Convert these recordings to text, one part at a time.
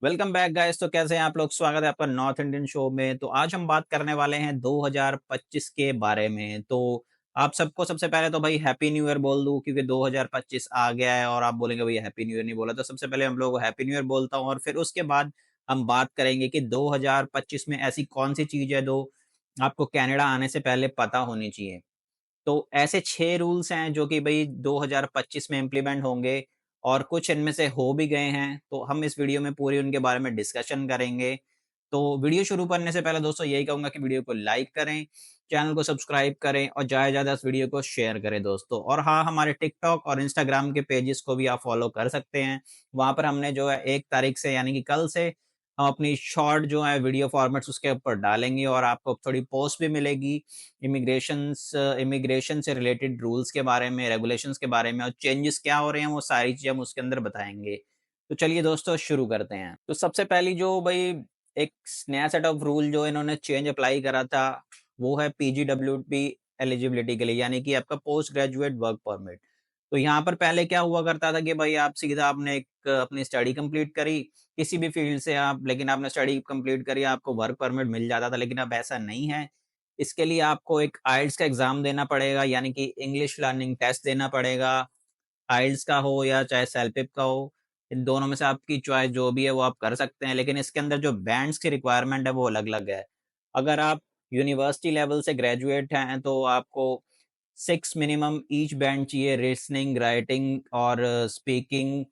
Welcome back guys. तो कैसे हैं आप लोग? स्वागत है आपका नॉर्थ इंडियन शो में। तो आज हम बात करने वाले हैं 2025 के बारे में। तो आप सबको सबसे पहले तो भाई हैप्पी न्यू ईयर बोल दूं, क्योंकि 2025 आ गया है और आप बोलेंगे भैया हैप्पी न्यू ईयर नहीं बोला। तो सबसे पहले हम लोग को हैप्पी न्यू ईयर बोलता हूं और फिर उसके बाद हम बात करेंगे कि 2025 में ऐसी कौन सी चीज है जो आपको कनाडा आने से पहले पता होनी चाहिए। तो ऐसे 6 रूल्स हैं जो कि भई 2025 में इम्प्लीमेंट होंगे और कुछ इनमें से हो भी गए हैं, तो हम इस वीडियो में पूरी उनके बारे में डिस्कशन करेंगे। तो वीडियो शुरू करने से पहले दोस्तों यही कहूँगा कि वीडियो को लाइक करें, चैनल को सब्सक्राइब करें और ज़्यादा से ज़्यादा इस वीडियो को शेयर करें दोस्तों। और हाँ, हमारे टिकटॉक और इंस्टाग्राम के पेजेस को भी आप फॉलो कर सकते हैं। वहाँ पर हमने जो है 1 तारीख से यानी कि कल से हम अपनी शॉर्ट जो है वीडियो फॉर्मेट्स उसके ऊपर डालेंगे और आपको थोड़ी पोस्ट भी मिलेगी इमिग्रेशन से रिलेटेड रूल्स के बारे में, रेगुलेशंस के बारे में और चेंजेस क्या हो रहे हैं, वो सारी चीज़ें हम उसके अंदर बताएँगे। तो चलिए दोस्तों शुरू करते हैं। तो सबसे पहली जो भई एक नया सेट ऑफ रूल जो इन्होंने चेंज अप्लाई करा था, वो है पीजीडब्ल्यूबी एलिजिबिलिटी के लिए, यानी कि आपका पोस्ट ग्रेजुएट वर्क परमिट। तो यहाँ पर पहले क्या हुआ करता था कि भाई आप सीधा आपने एक अपनी स्टडी कंप्लीट करी, किसी भी फील्ड से आप, लेकिन आपने स्टडी कंप्लीट करी, आपको वर्क परमिट मिल जाता था, लेकिन अब ऐसा नहीं है। इसके लिए आपको एक आइल्स का एग्ज़ाम देना पड़ेगा, यानी कि इंग्लिश लर्निंग टेस्ट देना पड़ेगा। आइल्स का हो या चाहे सेल्फिप का हो, इन दोनों में से आपकी चॉइस जो भी है वो आप कर सकते हैं, लेकिन इसके अंदर जो बैंड्स की रिक्वायरमेंट है वो अलग-अलग है। अगर आप यूनिवर्सिटी लेवल से ग्रेजुएट हैं तो आपको 6 मिनिमम ईच बैंड चाहिए, रीज़निंग, राइटिंग और स्पीकिंग,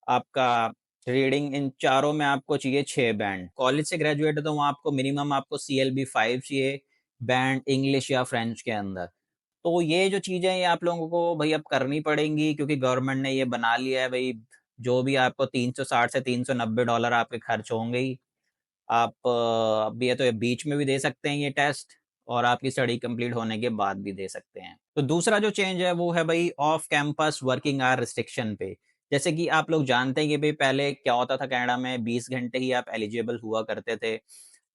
आपका रीडिंग, इन चारों में आपको चाहिए 6 बैंड। कॉलेज से ग्रेजुएट है तो वहाँ आपको मिनिमम आपको सीएलबी 5 चाहिए, बैंड इंग्लिश या फ्रेंच के अंदर। तो ये जो चीज़ें हैं ये आप लोगों को भई अब करनी पड़ेंगी, क्योंकि गवर्नमेंट ने ये बना लिया है भई, जो भी आपको 360 से $390 आपके खर्च होंगे ही। आप अब ये तो बीच में भी दे सकते हैं ये टेस्ट और आपकी स्टडी कंप्लीट होने के बाद भी दे सकते हैं। तो दूसरा जो चेंज है वो है भई off campus working hour restriction पे। जैसे कि आप लोग जानते हैं कि भई पहले क्या होता था, कनाडा में 20 घंटे ही आप एलिजिबल हुआ करते थे।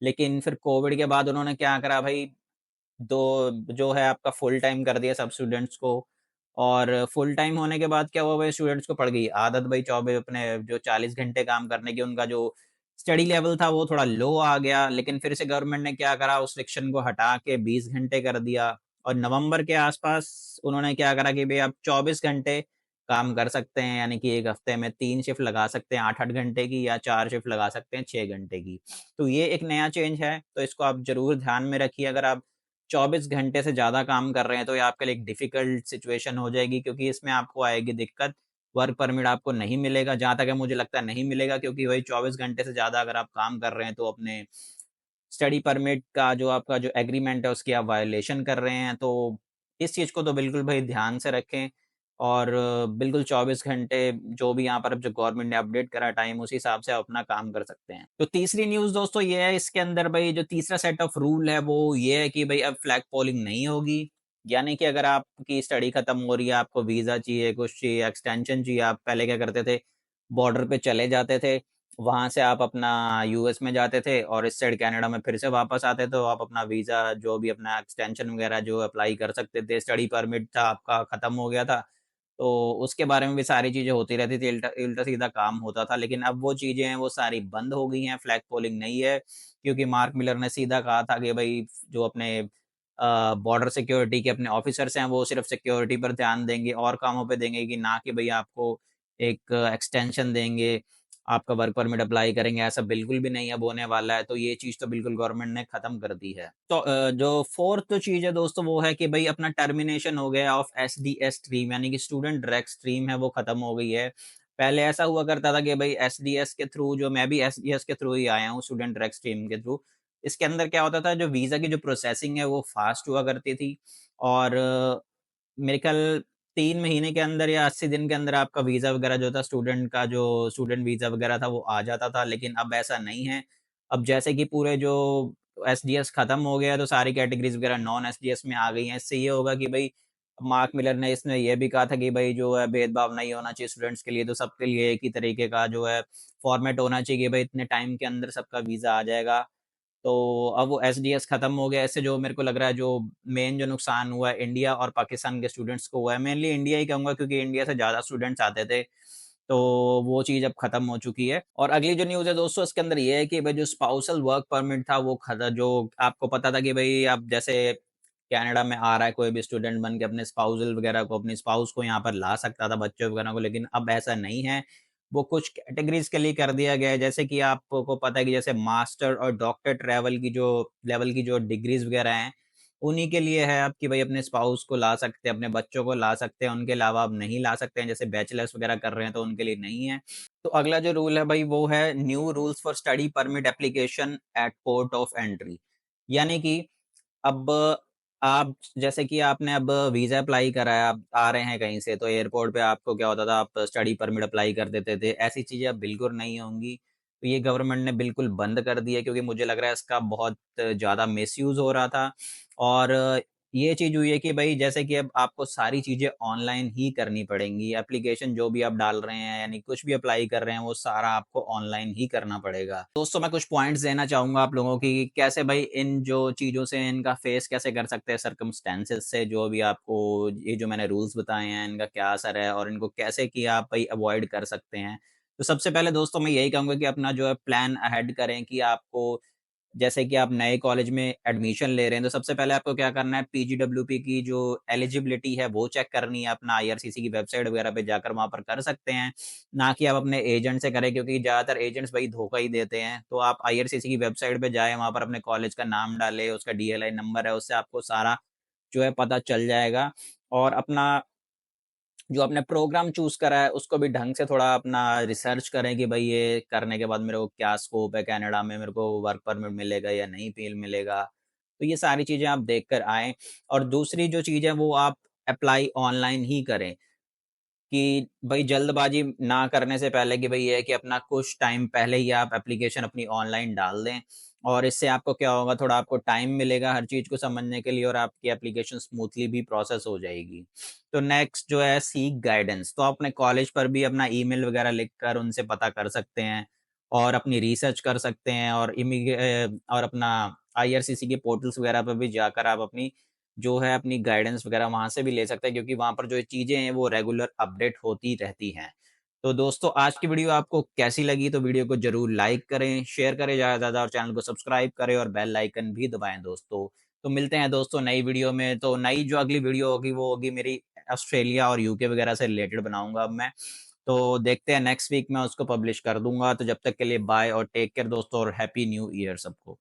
लेकिन फिर कोविड के बाद उन्होंने क्या करा भई, दो जो है आपका फुल टाइम कर दिया सब स्टूडेंट्स को। और फुल टाइम होने के बाद क्या हुआ भाई, स्टूडेंट्स को पड़ गई आदत भई 24 अपने जो 40 घंटे काम करने की, उनका जो स्टडी लेवल था वो थोड़ा लो आ गया। लेकिन फिर से गवर्नमेंट ने क्या करा, उस रिस्ट्रिक्शन को हटा के 20 घंटे कर दिया और नवंबर के आसपास उन्होंने क्या करा कि भई आप 24 घंटे काम कर सकते हैं, यानी कि 1 हफ्ते में 3 शिफ्ट लगा सकते हैं 8-8 घंटे की, या 4 शिफ्ट लगा सकते हैं 6 घंटे की। तो ये एक नया चेंज है, तो इसको आप ज़रूर ध्यान में रखिए। अगर आप 24 घंटे से ज़्यादा काम कर रहे हैं, तो ये आपके लिए एक डिफ़िकल्ट सिचुएशन हो जाएगी, क्योंकि इसमें आपको आएगी दिक्कत, वर्क परमिट आपको नहीं मिलेगा। जहाँ तक है मुझे लगता है नहीं मिलेगा, क्योंकि वही 24 घंटे से ज़्यादा अगर आप काम कर रहे हैं, तो अपने स्टडी परमिट का जो आपका जो एग्रीमेंट है, उसकी आप वायलेशन कर रहे हैं। तो इस चीज़ को तो बिल्कुल भई ध्यान से रखें और बिल्कुल 24 घंटे जो भी यहाँ पर अब जो गवर्नमेंट ने अपडेट करा टाइम, उस हिसाब से आप अपना काम कर सकते हैं। तो तीसरी न्यूज़ दोस्तों ये है, इसके अंदर भई जो तीसरा सेट ऑफ रूल है वो ये है कि भई अब फ्लैग पोलिंग नहीं होगी। यानी कि अगर आपकी स्टडी खत्म हो रही है, आपको वीज़ा चाहिए, कुछ चाहिए, एक्सटेंशन चाहिए, आप पहले क्या करते थे, बॉर्डर पे चले जाते थे, वहाँ से आप अपना यूएस में जाते थे और इस साइड कनाडा में फिर से वापस आते थे, तो आप अपना वीज़ा जो भी अपना एक्सटेंशन वगैरह जो अप्लाई कर सकते थे, स्टडी परमिट था आपका खत्म हो गया था, तो उसके बारे में भी सारी चीज़ें होती रहती थी, उल्टा-सीधा काम होता था। लेकिन अब वो चीज़ें हैं वो सारी बंद हो गई हैं, फ्लैग पोलिंग नहीं है, क्योंकि मार्क मिलर ने सीधा कहा था कि भई जो अपने बॉर्डर सिक्योरिटी के अपने ऑफिसर्स हैं, वो सिर्फ़ सिक्योरिटी पर ध्यान देंगे और कामों पे देंगे, कि ना कि भई आपको एक एक्सटेंशन देंगे, आपका वर्क परमिट अप्लाई करेंगे, ऐसा बिल्कुल भी नहीं अब होने वाला है। तो ये चीज़ तो बिल्कुल गवर्नमेंट ने खत्म कर दी है। तो जो फोर्थ चीज़ है दोस्तों वो है कि भई अपना टर्मिनेशन हो गया ऑफ एसडीएस स्ट्रीम, यानी कि स्टूडेंट डायरेक्ट स्ट्रीम है वो खत्म हो गई है। पहले ऐसा हुआ करता था कि भई एसडीएस के थ्रू, जो मैं भी एसडीएस के थ्रू ही आया हूँ, स्टूडेंट डायरेक्ट स्ट्रीम के थ्रू। इसके अंदर क्या होता था, जो वीज़ा की जो प्रोसेसिंग है वो फ़ास्ट हुआ करती थी और मेरे ख़्याल 3 महीने के अंदर या 80 दिन के अंदर आपका वीज़ा वग़ैरह जो था, स्टूडेंट का जो स्टूडेंट वीज़ा वग़ैरह था वो आ जाता था, लेकिन अब ऐसा नहीं है। अब जैसे कि पूरे जो एसडीएस खत्म हो गया, तो सारी कैटेगरीज़ वग़ैरह नॉन एसडीएस में आ गई हैं। इससे ये होगा कि भई मार्क मिलर ने इसमें ये भी कहा था कि भई जो है भेदभाव नहीं होना चाहिए स्टूडेंट्स के लिए, तो सबके लिए एक ही तरीके का जो है फ़ॉर्मेट होना चाहिए कि भई इतने टाइम के अंदर सबका वीज़ा आ जाएगा। तो अब वो एसडीएस खत्म हो गया, इससे जो मेरे को लग रहा है जो मेन जो नुकसान हुआ है इंडिया और पाकिस्तान के स्टूडेंट्स को हुआ है। मेनली इंडिया ही कहूँगा, क्योंकि इंडिया से ज़्यादा स्टूडेंट्स आते थे। तो वो चीज़ अब खत्म हो चुकी है। और अगली जो न्यूज़ है दोस्तों इसके अंदर ये है कि भाई जो स्पाउसल वर्क परमिट था वो खत्म, जो आपको पता था कि भाई अब जैसे कनाडा में आ रहा है कोई भी स्टूडेंट बन के अपने स्पाउसल वगैरह को, अपनी स्पाउस को यहाँ पर ला सकता था, बच्चों वगैरह को, लेकिन अब ऐसा नहीं है। वो कुछ कैटेगरीज़ के लिए कर दिया गया है, जैसे कि आपको पता है कि जैसे मास्टर और डॉक्टर ट्रैवल की जो लेवल की जो डिग्रीज़ वगैरह हैं, उन्हीं के लिए है अब कि भाई अपने स्पाउस को ला सकते हैं, अपने बच्चों को ला सकते हैं, उनके अलावा आप नहीं ला सकते हैं, जैसे बैचलर्स वगैरह कर रहे हैं तो उनके लिए नहीं है। तो अगला जो रूल है भाई वो है new rules for study permit application at port of entry. यानी कि अब आप जैसे कि आपने अब वीज़ा अप्लाई करा है, आप आ रहे हैं कहीं से, तो एयरपोर्ट पे आपको क्या होता था, आप स्टडी परमिट अप्लाई कर देते थे। ऐसी चीज़ें अब बिल्कुल नहीं होंगी। तो ये गवर्नमेंट ने बिल्कुल बंद कर दिया है, क्योंकि मुझे लग रहा है इसका बहुत ज़्यादा मिसयूज़ हो रहा था। और ये चीज़ हुई है कि भई जैसे कि अब आपको सारी चीज़ें ऑनलाइन ही करनी पड़ेंगी। एप्लीकेशन जो भी आप डाल रहे हैं, यानी कुछ भी अप्लाई कर रहे हैं, वो सारा आपको ऑनलाइन ही करना पड़ेगा। दोस्तों मैं कुछ पॉइंट्स देना चाहूँगा आप लोगों की, कि कैसे भई इन जो चीज़ों से इनका फेस कैसे कर सकते हैं, सर्कमस्टेंसेस से, जो भी आपको ये जो मैंने रूल्स बताए हैं, इनका क्या असर है और इनको कैसे कि आप भई अवॉइड कर सकते हैं। तो सबसे पहले दोस्तों मैं यही कहूँगा कि अपना जो है प्लान अहेड करें, कि आपको जैसे कि आप नए कॉलेज में एडमिशन ले रहे हैं, तो सबसे पहले आपको क्या करना है, पीजीडब्ल्यूपी की जो एलिजिबिलिटी है, वो चेक करनी है। अपना आईआरसीसी की वेबसाइट वगैरह पे जाकर वहाँ पर कर सकते हैं, ना कि आप अपने एजेंट से करें, क्योंकि ज़्यादातर एजेंट्स भाई धोखा ही देते हैं। तो आप आईआरसीसी की वेबसाइट पे जाएँ, वहाँ पर अपने कॉलेज का नाम डालें, उसका डीएलआई नंबर है, उससे आपको सारा जो है पता चल जाएगा। और अपना जो आपने प्रोग्राम चूज़ करा है, उसको भी ढंग से थोड़ा अपना रिसर्च करें कि भई ये करने के बाद मेरे को क्या स्कोप है कनाडा में, मेरे को वर्क परमिट मिलेगा या नहीं मिलेगा। तो ये सारी चीज़ें आप देख कर आएँ। और दूसरी जो चीज़ है वो आप अप्लाई ऑनलाइन ही करें। कि भई जल्दबाज़ी ना करने से पहले, कि भई ये है कि अपना कुछ टाइम पहले ही आप एप्लीकेशन अपनी ऑनलाइन डाल दें, और इससे आपको क्या होगा, थोड़ा आपको टाइम मिलेगा हर चीज़ को समझने के लिए, और आपकी एप्लीकेशन स्मूथली भी प्रोसेस हो जाएगी। तो नेक्स्ट जो है, सीक गाइडेंस। तो आप अपने कॉलेज पर भी अपना ईमेल वगैरह लिखकर उनसे पता कर सकते हैं, और अपनी रिसर्च कर सकते हैं, और अपना आईआरसीसी के पोर्टल्स वगैरह पे भी जाकर आप अपनी जो है अपनी गाइडेंस वगैरह वहाँ से भी ले सकते हैं, क्योंकि वहाँ पर जो चीज़ें हैं वो रेगुलर अपडेट होती रहती हैं। तो दोस्तों आज की वीडियो आपको कैसी लगी, तो वीडियो को ज़रूर लाइक करें, शेयर करें ज़्यादा से ज़्यादा, और चैनल को सब्सक्राइब करें और बेल आइकन भी दबाएँ दोस्तों। तो मिलते हैं दोस्तों नई वीडियो में। तो नई जो अगली वीडियो होगी वो होगी मेरी ऑस्ट्रेलिया और यूके वगैरह से रिलेटेड बनाऊँगा अब मैं। तो देखते हैं नेक्स्ट वीक मैं उसको पब्लिश कर दूँगा। तो जब तक के लिए बाय और टेक केयर दोस्तों, और हैप्पी न्यू ईयर सबको।